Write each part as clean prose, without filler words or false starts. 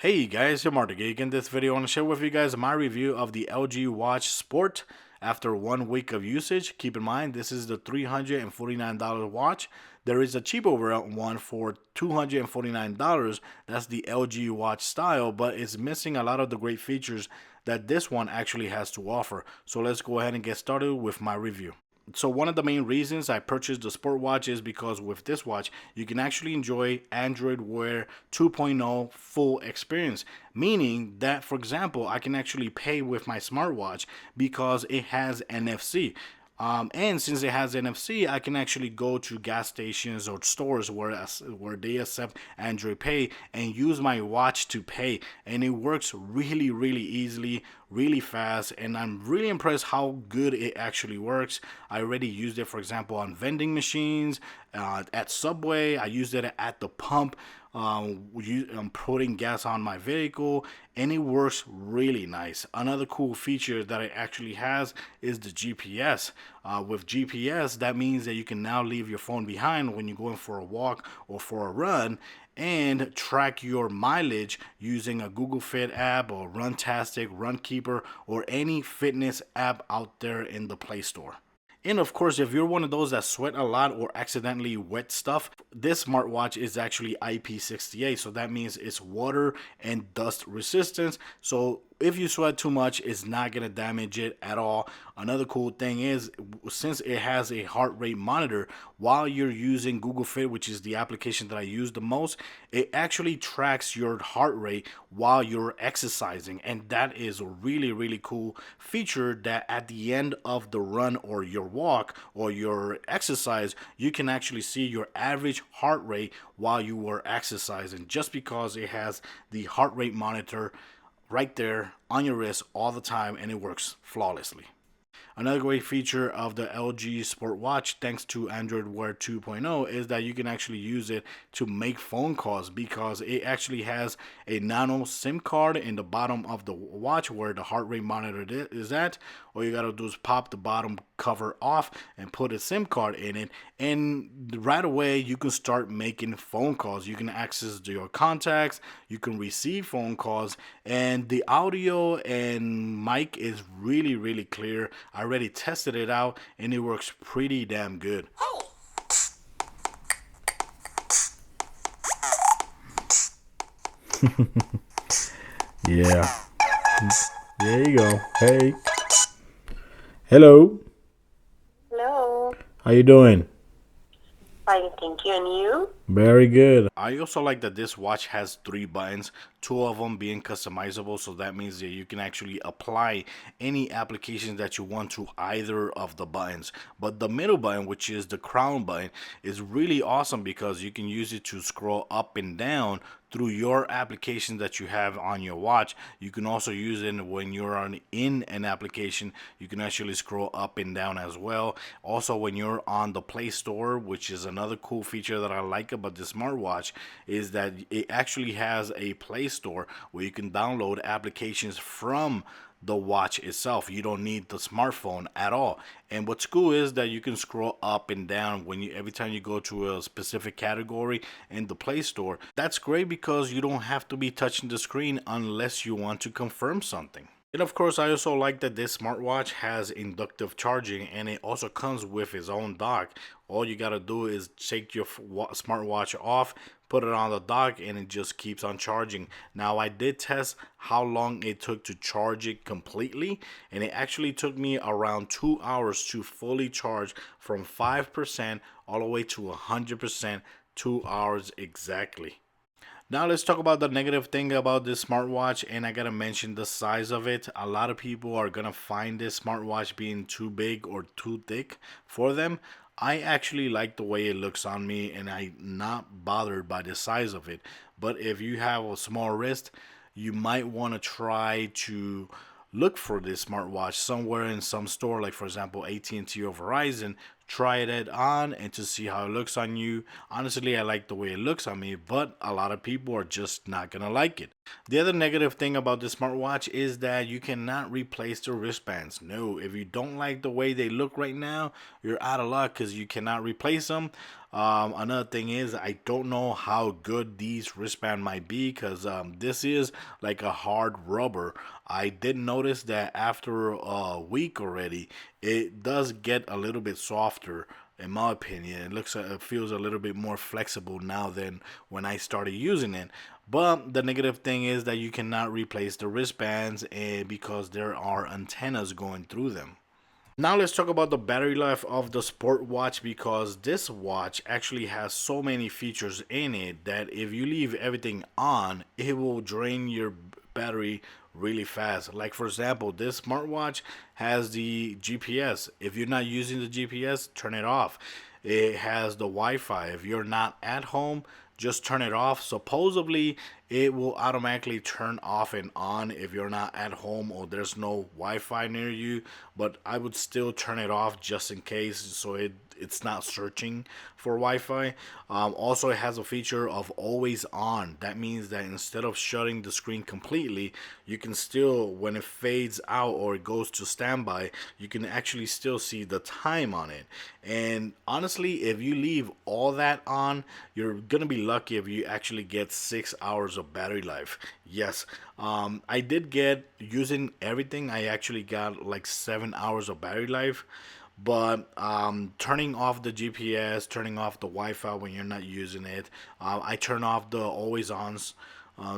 Hey guys, I'm Marty Geek. In this video, I want to share with you guys my review of the LG Watch Sport after 1 week of usage. Keep in mind, this is the $349 watch. There is a cheaper one for $249. That's the LG Watch style, but it's missing a lot of the great features that this one actually has to offer. So let's go ahead and get started with my review. So one of the main reasons I purchased the sport watch is because with this watch you can actually enjoy Android Wear 2.0 full experience, meaning that, for example, I can actually pay with my smartwatch because it has NFC. And since it has NFC, I can actually go to gas stations or stores where they accept Android Pay and use my watch to pay, and it works really easily, really fast, and I'm really impressed how good it actually works. I already used it, for example, on vending machines, at Subway. I used it at the pump. I'm putting gas on my vehicle, and it works really nice. Another cool feature that it actually has is the GPS. With GPS, that means that you can now leave your phone behind when you're going for a walk or for a run and track your mileage using a Google Fit app or Runtastic, Runkeeper, or any fitness app out there in the Play Store. And of course, if you're one of those that sweat a lot or accidentally wet stuff, this smartwatch is actually IP68. So that means it's water and dust resistance. So if you sweat too much, it's not going to damage it at all. Another cool thing is, since it has a heart rate monitor, while you're using Google Fit, which is the application that I use the most, it actually tracks your heart rate while you're exercising. And that is a really cool feature that at the end of the run or your walk or your exercise, you can actually see your average heart rate while you were exercising, just because it has the heart rate monitor right there on your wrist all the time, and it works flawlessly. Another great feature of the LG Sport Watch, thanks to Android Wear 2.0, is that you can actually use it to make phone calls, because it actually has a nano SIM card in the bottom of the watch where the heart rate monitor is at. All you gotta do is pop the bottom cover off and put a SIM card in it, and right away you can start making phone calls. You can access your contacts, you can receive phone calls, and the audio and mic is really clear. I already tested it out and it works pretty damn good. Yeah. There you go. Hey. Hello. Hello. How you doing? Fine, thank you. And you? Very good. I also like that this watch has 3 buttons, two of them being customizable, so that means that you can actually apply any application that you want to either of the buttons. But the middle button, which is the crown button, is really awesome because you can use it to scroll up and down through your application that you have on your watch. You can also use it when you're in an application. You can actually scroll up and down as well. Also, when you're on the Play Store, which is another cool feature that I like about the smartwatch, is that it actually has a Play Store where you can download applications from the watch itself. You don't need the smartphone at all. And what's cool is that you can scroll up and down every time you go to a specific category in the Play Store. That's great because you don't have to be touching the screen unless you want to confirm something. And of course, I also like that this smartwatch has inductive charging, and it also comes with its own dock. All you gotta do is take your smartwatch off, put it on the dock, and it just keeps on charging. Now, I did test how long it took to charge it completely, and it actually took me around 2 hours to fully charge from 5% all the way to 100%, 2 hours exactly. Now let's talk about the negative thing about this smartwatch, and I gotta mention the size of it. A lot of people are gonna find this smartwatch being too big or too thick for them. I actually like the way it looks on me, and I'm not bothered by the size of it. But if you have a small wrist, you might want to try to look for this smartwatch somewhere in some store, like for example AT&T or Verizon. Try it on and to see how it looks on you. Honestly, I like the way it looks on me, but a lot of people are just not gonna like it. The other negative thing about this smartwatch is that you cannot replace the wristbands. No, if you don't like the way they look right now, you're out of luck because you cannot replace them. Another thing is, I don't know how good these wristband might be because this is like a hard rubber. I did notice that after a week already, it does get a little bit softer. In my opinion, it feels a little bit more flexible now than when I started using it. But the negative thing is that you cannot replace the wristbands because there are antennas going through them. Now let's talk about the battery life of the sport watch because this watch actually has so many features in it that if you leave everything on, it will drain your battery really fast. Like for example, this smartwatch has the GPS. If you're not using the GPS, turn it off. It has the Wi-Fi. If you're not at home, just turn it off. Supposedly, it will automatically turn off and on if you're not at home or there's no Wi-Fi near you. But I would still turn it off just in case, so it's not searching for Wi-Fi. Also, it has a feature of always on. That means that instead of shutting the screen completely, you can still, when it fades out or it goes to standby, you can actually still see the time on it. And honestly, if you leave all that on, you're gonna be lucky if you actually get 6 hours of battery life. Yes, I did get, using everything, I actually got like 7 hours of battery life. But turning off the GPS, turning off the Wi-Fi when you're not using it, I turn off the always on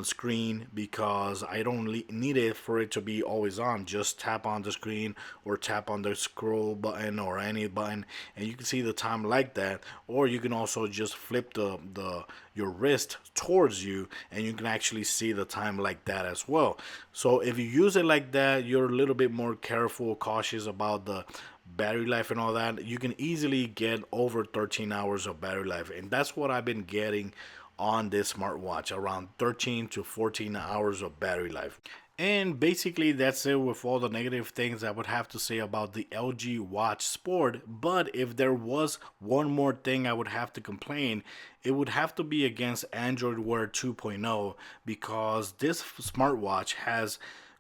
screen because I don't need it for it to be always on. Just tap on the screen or tap on the scroll button or any button, and you can see the time like that. Or you can also just flip the your wrist towards you, and you can actually see the time like that as well. So if you use it like that, you're a little bit more careful, cautious about the battery life and all that. You can easily get over 13 hours of battery life, and that's what I've been getting on this smartwatch, around 13 to 14 hours of battery life. And basically, that's it with all the negative things I would have to say about the LG Watch Sport. But if there was one more thing I would have to complain, it would have to be against Android Wear 2.0 because this smartwatch has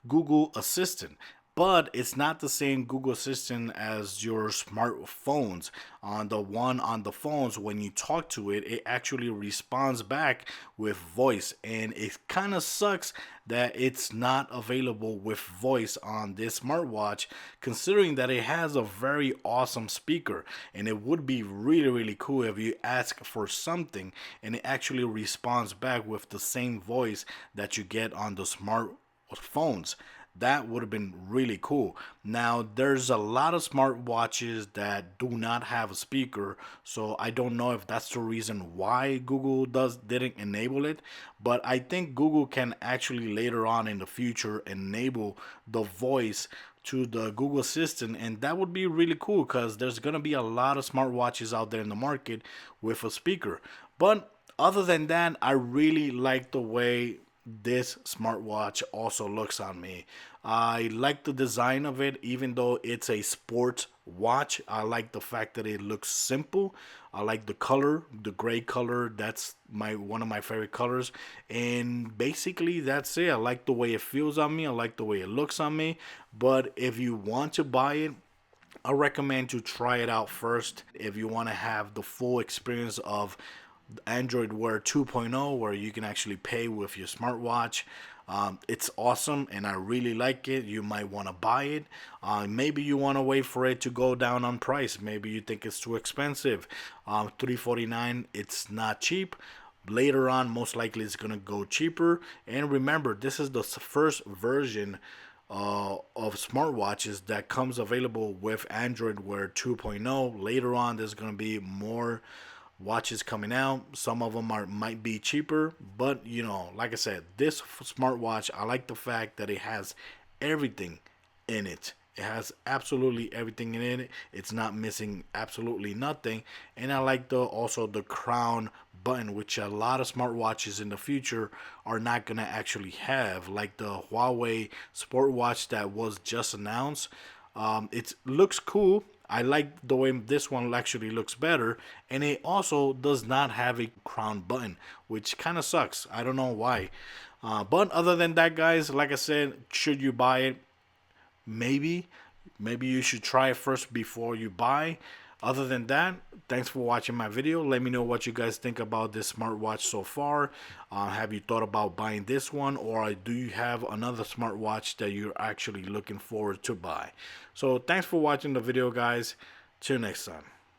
Google Assistant, but it's not the same Google Assistant as your smartphones. On the one on the phones, when you talk to it, it actually responds back with voice, and it kind of sucks that it's not available with voice on this smartwatch, considering that it has a very awesome speaker. And it would be really cool if you ask for something and it actually responds back with the same voice that you get on the smartphones. That would have been really cool. Now, there's a lot of smartwatches that do not have a speaker, so I don't know if that's the reason why Google didn't enable it. But I think Google can actually later on in the future enable the voice to the Google Assistant, and that would be really cool because there's gonna be a lot of smartwatches out there in the market with a speaker. But other than that, I really like the way this smartwatch also looks on me. I like the design of it, even though it's a sports watch. I like the fact that it looks simple. I like the color, the gray color. That's my one of my favorite colors. And basically, that's it. I like the way it feels on me. I like the way it looks on me. But if you want to buy it, I recommend to try it out first if you want to have the full experience of Android Wear 2.0, where you can actually pay with your smartwatch. It's awesome and I really like it. You might want to buy it. Maybe you want to wait for it to go down on price. Maybe you think it's too expensive. $349, it's not cheap. Later on, most likely it's going to go cheaper. And remember, this is the first version of smartwatches that comes available with Android Wear 2.0. Later on, there's going to be more watches coming out. Some of them might be cheaper, but like I said, this smartwatch, I like the fact that it has everything in it. It has absolutely everything in it. It's not missing absolutely nothing. And I like the crown button, which a lot of smartwatches in the future are not gonna actually have, like the Huawei sport watch that was just announced. It looks cool. I like the way this one actually looks better, and it also does not have a crown button, which kind of sucks. I don't know why. But other than that, guys, like I said, should you buy it? Maybe you should try it first before you buy. Other than that, thanks for watching my video. Let me know what you guys think about this smartwatch so far. Have you thought about buying this one, or do you have another smartwatch that you're actually looking forward to buy? So thanks for watching the video, guys. Till next time.